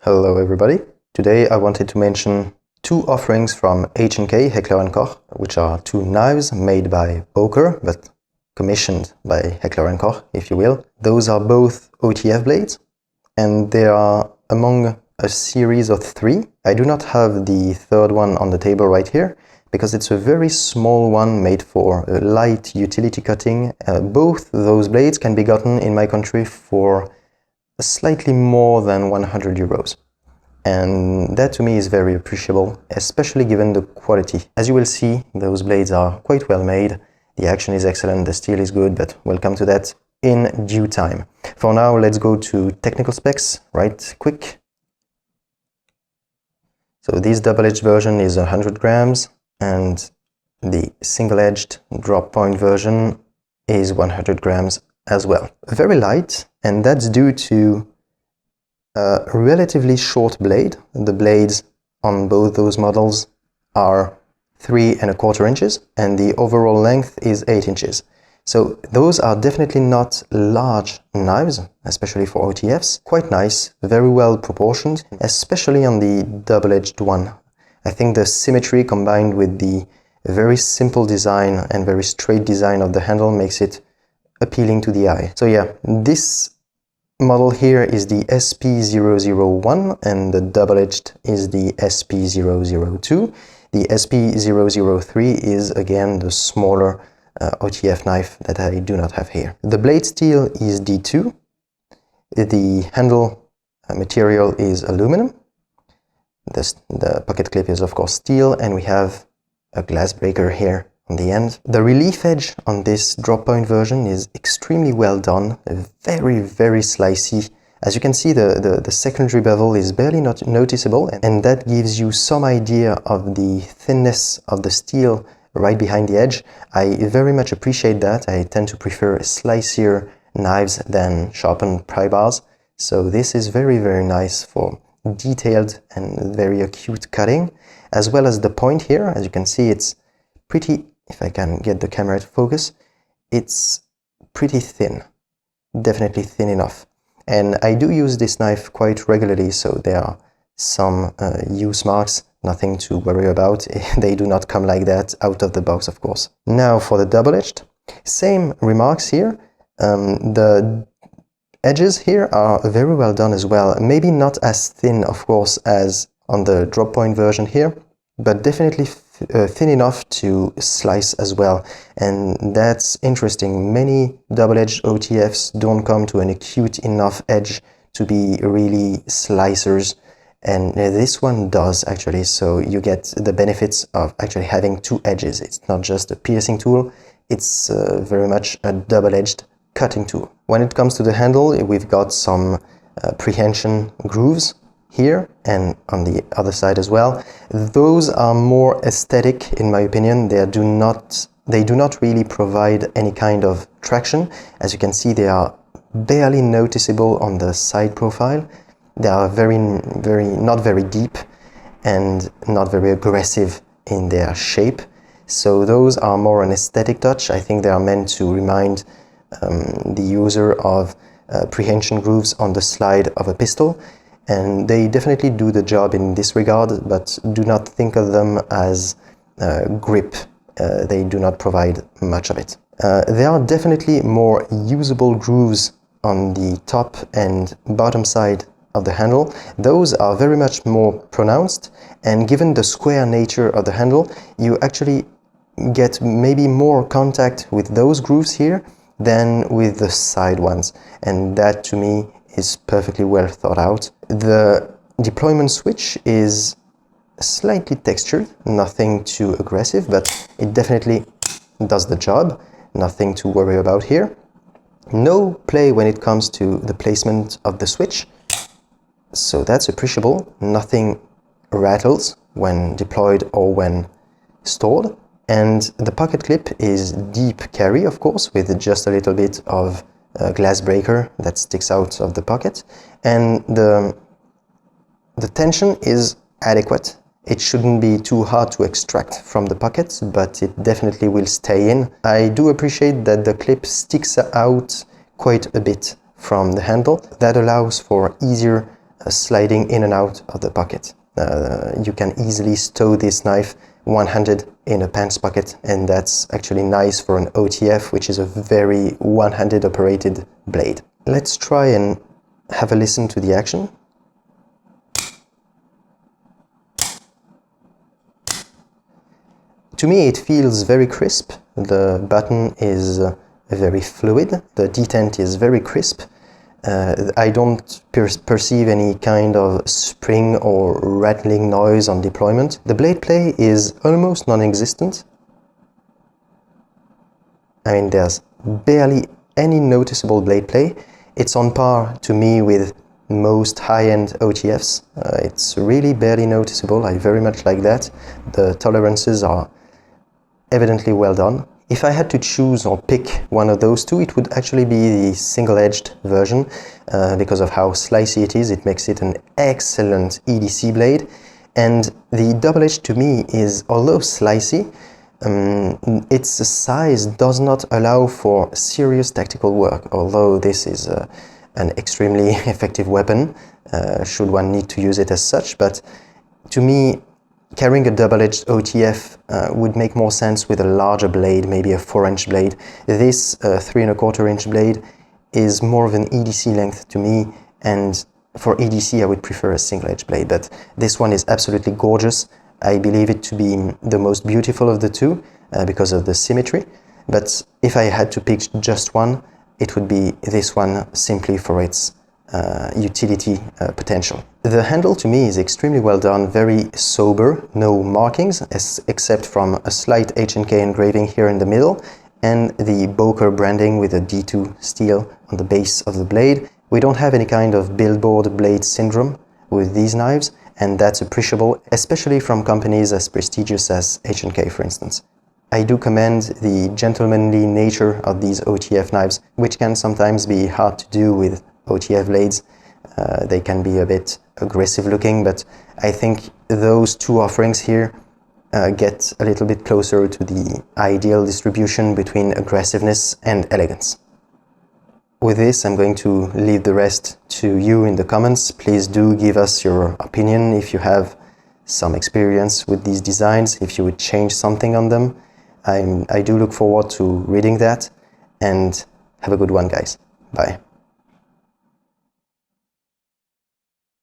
Hello everybody. Today I wanted to mention two offerings from H&K, Heckler & Koch, which are two knives made by Böker, but commissioned by Heckler & Koch, if you will. Those are both OTF blades, and they are among a series of three. I do not have the third one on the table right here, because it's a very small one made for light utility cutting. Both those blades can be gotten in my country for slightly more than 100 euros. And that to me is very appreciable, especially given the quality. As you will see, those blades are quite well made. The action is excellent, the steel is good, but we'll come to that in due time. For now, let's go to technical specs right quick. So this double-edged version is 100 grams, and the single-edged drop point version is 100 grams as well. Very light, and that's due to a relatively short blade. The blades on both those models are 3¼ inches, and the overall length is 8 inches. So those are definitely not large knives, especially for OTFs. Quite nice, very well proportioned, especially on the double-edged one. I think the symmetry combined with the very simple design and very straight design of the handle makes it appealing to the eye. So yeah, this model here is the SP001 and the double-edged is the SP002. The SP003 is again the smaller OTF knife that I do not have here. The blade steel is D2. The handle material is aluminum. The pocket clip is of course steel, and we have a glass breaker here on the end. The relief edge on this drop point version is extremely well done, very slicey. As you can see, the secondary bevel is barely not noticeable, and that gives you some idea of the thinness of the steel right behind the edge. I very much appreciate that. I tend to prefer slicier knives than sharpened pry bars, so this is very nice for detailed and very acute cutting, as well as the point here. As you can see, it's pretty, if I can get the camera to focus, it's pretty thin, definitely thin enough. And I do use this knife quite regularly, so there are some use marks, nothing to worry about. They do not come like that out of the box, of course. Now for the double-edged, same remarks here. The edges here are very well done as well. Maybe not as thin, of course, as on the drop point version here, but definitely thin enough to slice as well. And that's interesting. Many double-edged OTFs don't come to an acute enough edge to be really slicers, and this one does actually. So you get the benefits of actually having two edges. It's not just a piercing tool, it's very much a double-edged cutting tool. When it comes to the handle, we've got some prehension grooves here and on the other side as well. Those are more aesthetic in my opinion. They do not really provide any kind of traction. As you can see, they are barely noticeable on the side profile. They are not very deep and not very aggressive in their shape. So those are more an aesthetic touch. I think they are meant to remind the user of prehension grooves on the slide of a pistol. And they definitely do the job in this regard, but do not think of them as grip. They do not provide much of it. There are definitely more usable grooves on the top and bottom side of the handle. Those are very much more pronounced, and given the square nature of the handle, you actually get maybe more contact with those grooves here than with the side ones, and that to me is perfectly well thought out. The deployment switch is slightly textured, nothing too aggressive, but it definitely does the job. Nothing to worry about here. No play when it comes to the placement of the switch, so that's appreciable. Nothing rattles when deployed or when stored. And the pocket clip is deep carry, of course, with just a little bit of glass breaker that sticks out of the pocket, and the tension is adequate. It shouldn't be too hard to extract from the pocket, but it definitely will stay in. I do appreciate that the clip sticks out quite a bit from the handle. That allows for easier sliding in and out of the pocket. You can easily stow this knife one-handed in a pants pocket, and that's actually nice for an OTF, which is a very one-handed operated blade. Let's try and have a listen to the action. To me it feels very crisp. The button is very fluid, the detent is very crisp. I don't perceive any kind of spring or rattling noise on deployment. The blade play is almost non-existent. I mean, there's barely any noticeable blade play. It's on par to me with most high-end OTFs. It's really barely noticeable. I very much like that. The tolerances are evidently well done. If I had to choose or pick one of those two, it would actually be the single-edged version because of how slicey it is. It makes it an excellent EDC blade. And the double-edged to me is, although slicey, its size does not allow for serious tactical work, although this is an extremely effective weapon, should one need to use it as such. But to me, carrying a double-edged OTF would make more sense with a larger blade, maybe a 4-inch blade. This 3¼ blade is more of an EDC length to me, and for EDC I would prefer a single-edged blade, but this one is absolutely gorgeous. I believe it to be the most beautiful of the two because of the symmetry, but if I had to pick just one, it would be this one simply for its utility potential. The handle to me is extremely well done, very sober, no markings except from a slight H&K engraving here in the middle and the Böker branding with a D2 steel on the base of the blade. We don't have any kind of billboard blade syndrome with these knives, and that's appreciable, especially from companies as prestigious as H&K, for instance. I do commend the gentlemanly nature of these OTF knives, which can sometimes be hard to do with OTF blades. They can be a bit aggressive looking, but I think those two offerings here get a little bit closer to the ideal distribution between aggressiveness and elegance. With this, I'm going to leave the rest to you in the comments. Please do give us your opinion if you have some experience with these designs, if you would change something on them. I do look forward to reading that, and have a good one, guys. Bye.